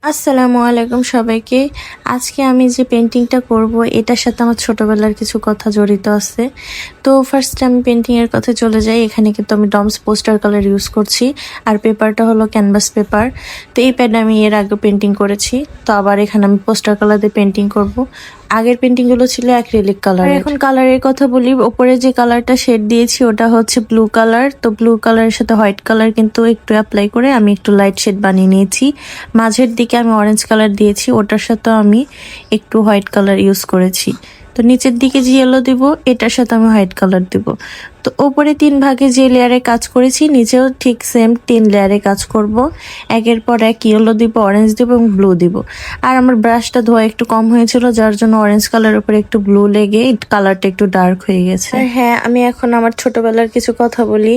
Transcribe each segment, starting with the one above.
আসসালামু আলাইকুম সবাইকে। আজকে আমি যে পেন্টিংটা করব এটার সাথে আমার ছোটবেলার কিছু কথা জড়িত আছে। তো ফার্স্ট আমি পেন্টিং এর কথা চলে যাই। এখানে কিন্তু আমি ডমস পোস্টার কালার ইউজ করছি, আর পেপারটা হলো ক্যানভাস পেপার। তো এই প্যাডে আমি এর আগে পেন্টিং করেছি, তো আবার এখানে আমি পোস্টার কালার দিয়ে পেন্টিং করব। আগের পেন্টিং গুলো ছিল অ্যাক্রিলিক কালার। এখন কালারের কথা বলি, উপরে যে কালারটা শেড দিয়েছি ওটা হচ্ছে ব্লু কালার। তো ব্লু কালারের সাথে হোয়াইট কালার কিন্তু একটু অ্যাপ্লাই করে আমি একটু লাইট শেড বানিয়ে নিয়েছি। মাঝের দিকে আমি অরেঞ্জ কালার দিয়েছি, ওটার সাথেও আমি একটু হোয়াইট কালার ইউজ করেছি। তো নিচের দিকে যে ইয়েলো দিব এটার সাথে আমি হোয়াইট কালার দিব। তো ওপরে 3 ভাগে যে লেয়ারে কাজ করেছি নিচেও ঠিক সেম 3 লেয়ারে কাজ করব। একের পর এক ইয়েলো দিব, অরেঞ্জ দিব এবং ব্লু দিব। আর আমার ব্রাশটা ধোয়া একটু কম হয়েছিল, যার জন্য অরেঞ্জ কালার উপরে একটু ব্লু লেগে কালারটা একটু ডার্ক হয়ে গেছে। আর হ্যাঁ, আমি এখন আমার ছোটবেলার কিছু কথা বলি।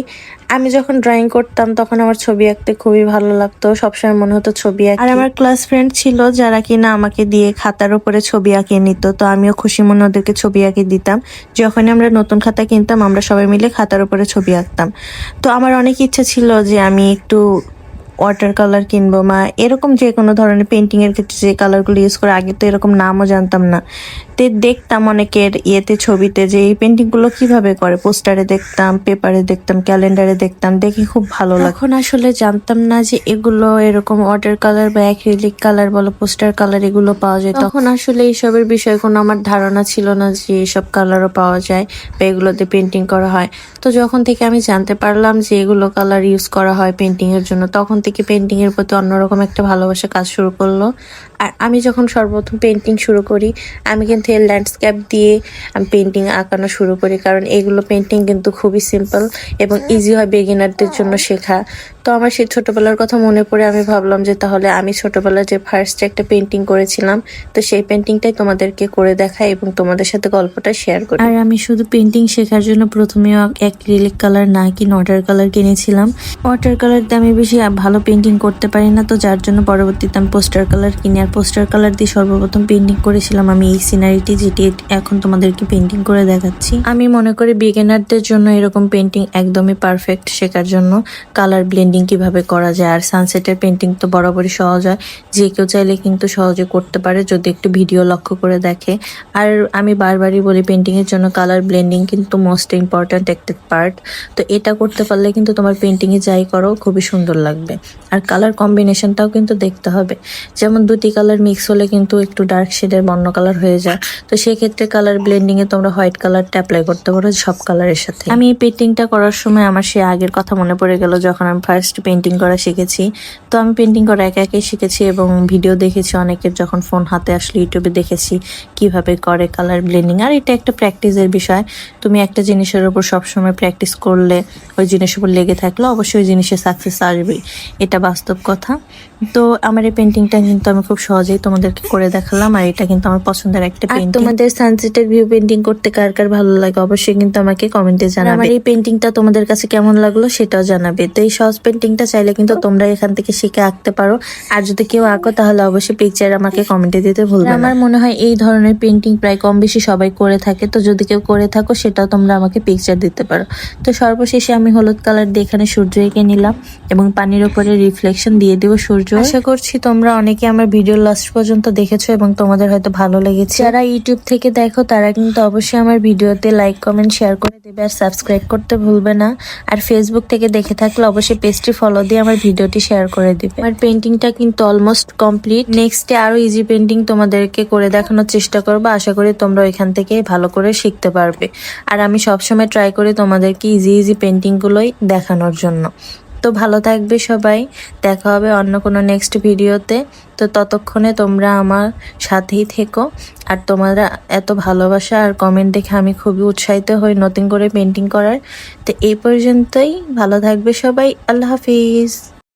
আমি যখন ড্রয়িং করতাম তখন আমার ছবি আঁকতে খুবই ভালো লাগতো, সবসময় মনে হতো ছবি আঁকি। আর আমার ক্লাস ফ্রেন্ড ছিল যারা কিনা আমাকে দিয়ে খাতার উপরে ছবি আঁকিয়ে নিত, তো আমিও খুশি মনে ওদেরকে ছবি আঁকিয়ে দিতাম। যখন আমরা নতুন খাতা কিনতাম আমরা সবাই মিলে খাতার উপরে ছবি আঁকতাম। তো আমার অনেক ইচ্ছা ছিল যে আমি একটু ওয়াটার কালার কিনবো, এরকম যে কোনো ধরনের পেন্টিং এর ক্ষেত্রে যে কালারগুলো ইউজ করে, আগে তো এরকম নামও জানতাম না। তে দেখতাম অনেকের ইয়েতে ছবিতে যে এই পেন্টিং গুলো কিভাবে করে, পোস্টারে দেখতাম, পেপারে দেখতাম, ক্যালেন্ডারে দেখতাম, দেখে খুব ভালো লাগতো। এখন আসলে জানতাম না যে এগুলো এরকম ওয়াটার কালার বা অ্যাক্রিলিক কালার বলো, পোস্টার কালার এগুলো পাওয়া যায়। তখন আসলে এইসবের বিষয়ে কোনো আমার ধারণা ছিল না যে এইসব কালারও পাওয়া যায় বা এগুলোতে পেন্টিং করা হয়। তো যখন থেকে আমি জানতে পারলাম যে এগুলো কালার ইউজ করা হয় পেন্টিং এর জন্য, তখন থেকে পেন্টিং এর প্রতি অন্যরকম একটা ভালোবাসা কাজ শুরু করলো। আর আমি যখন সর্বপ্রথম পেন্টিং শুরু করি আমি কিন্তু ল্যান্ডস্কেপ দিয়ে আমি পেন্টিং আঁকানো শুরু করি, কারণ এগুলো পেন্টিং কিন্তু খুবই সিম্পল এবং ইজি হয় বিগিনারদের জন্য শেখা। তো আমার সেই ছোটবেলার কথা মনে পড়ে আমি ভাবলাম যে তাহলে আমি ছোটবেলায় যে ফার্স্ট একটা পেন্টিং করেছিলাম, তো সেই পেন্টিংটাই তোমাদেরকে করে দেখাই এবং তোমাদের সাথে গল্পটা শেয়ার করি। আর আমি শুধু পেন্টিং শেখার জন্য প্রথমে অ্যাক্রিলিক কালার না কিনে ওয়াটার কালার কিনেছিলাম। ওয়াটার কালার দিয়ে আমি বেশি ভালো পেন্টিং করতে পারি না, তো যার জন্য পরবর্তীতে আমি পোস্টার কালার কিনি। আর পোস্টার কালার দিয়ে সর্বপ্রথম পেন্টিং করেছিলাম আমি এই সিনারিটি, যেটি এখন তোমাদেরকে পেন্টিং করে দেখাচ্ছি। আমি মনে করি বিগিনারদের জন্য এরকম পেন্টিং একদমই পারফেক্ট শেখার জন্য। কালার ব্লেন্ডিং কিভাবে করা যায়, আর সানসেটের পেন্টিং তো বরাবরই সহজ হয়, যে কেউ চাইলে কিন্তু সহজে করতে পারে যদি একটু ভিডিও লক্ষ্য করে দেখে। আর আমি বারবারই বলি পেন্টিং এর জন্য কালার ব্লেন্ডিং কিন্তু মোস্ট ইম্পর্ট্যান্ট একটা পার্ট। তো এটা করতে পারলে কিন্তু তোমার পেন্টিং এ যাই করো খুবই সুন্দর লাগবে। আর কালার কম্বিনেশনটাও কিন্তু দেখতে হবে, যেমন দুটি কালার মিক্স হলে কিন্তু একটু ডার্ক শেডের বন্য কালার হয়ে যায়। তো সেক্ষেত্রে কালার ব্লেন্ডিং এ তোমরা হোয়াইট কালারটা অ্যাপ্লাই করতে পারো সব কালারের সাথে। আমি এই পেন্টিংটা করার সময় আমার সে আগের কথা মনে পড়ে গেল, যখন আমি ফার্স্ট পেন্টিং করা শিখেছি। তো আমি পেন্টিং করা একা একাই শিখেছি এবং ভিডিও দেখেছি অনেকের, যখন ফোন হাতে আসলে ইউটিউবে দেখেছি কিভাবে করে কালার ব্লেন্ডিং। আর এটা একটা প্র্যাকটিসের বিষয়, তুমি একটা জিনিসের উপর সবসময় প্র্যাকটিস করলে, ওই জিনিসের উপর লেগে থাকলে অবশ্যই ওই জিনিসে সাকসেস আসবেই, এটা বাস্তব কথা। তো আমার এই পেন্টিংটা কিন্তু আমি খুব সহজেই তোমাদেরকে করে দেখালাম, আর এটা কিন্তু আমার পছন্দের একটা পেন্টিং। তোমাদের সানসেটের ভিউ পেন্টিং করতে কার কার ভালো লাগে অবশ্যই কিন্তু আমাকে কমেন্টে জানাবে। আমার এই পেন্টিংটা তোমাদের কাছে কেমন লাগলো সেটাও জানাবে। তো এই সহজ পেন্টিংটা চাইলে কিন্তু তোমরা এখান থেকে শিখে আঁকতে পারো, আর যদি কেউ আঁকো তাহলে অবশ্যই পিকচার আমাকে কমেন্টে দিতে ভুলবে না। আমার মনে হয় এই ধরনের পেন্টিং প্রায় কম বেশি সবাই করে থাকে, তো যদি কেউ করে থাকো সেটাও তোমরা আমাকে পিকচার দিতে পারো। তো সর্বশেষে আমি হলুদ কালার দিয়ে এখানে সূর্য এঁকে নিলাম এবং পানির উপরে রিফ্লেকশন দিয়ে দেবো সূর্য। আশা করছি তোমরা অনেকে আমার ভিডিও লাস্ট পর্যন্ত দেখেছো এবং তোমাদের হয়তো ভালো লেগেছে। যারা ইউটিউব থেকে দেখো তারা কিন্তু অবশ্যই আমার ভিডিওতে লাইক কমেন্ট শেয়ার করে দেবে, আর সাবস্ক্রাইব করতে ভুলবে না। আর ফেসবুক থেকে দেখে থাকলে অবশ্যই পেজটি ফলো দিয়ে আমার ভিডিওটি শেয়ার করে দিবে। আমার পেন্টিংটা কিন্তু অলমোস্ট কমপ্লিট। নেক্সটে আরো ইজি পেন্টিং তোমাদেরকে করে দেখানোর চেষ্টা করবো, আশা করি তোমরা এখান থেকে ভালো করে শিখতে পারবে। আর আমি সবসময় ট্রাই করি তোমাদেরকে ইজি পেন্টিং গুলোই দেখানোর জন্য। তো ভালো থাকবে সবাই, দেখা হবে অন্য কোনো নেক্সট ভিডিওতে। তো ততক্ষণে তোমরা আমার সাথেই থেকো, আর তোমরা এত ভালোবাসা আর কমেন্ট দেখে আমি খুবই উৎসাহিত হই নতুন করে পেন্টিং করার। তো এই পর্যন্তই, ভালো থাকবে সবাই, আল্লাহ হাফিজ।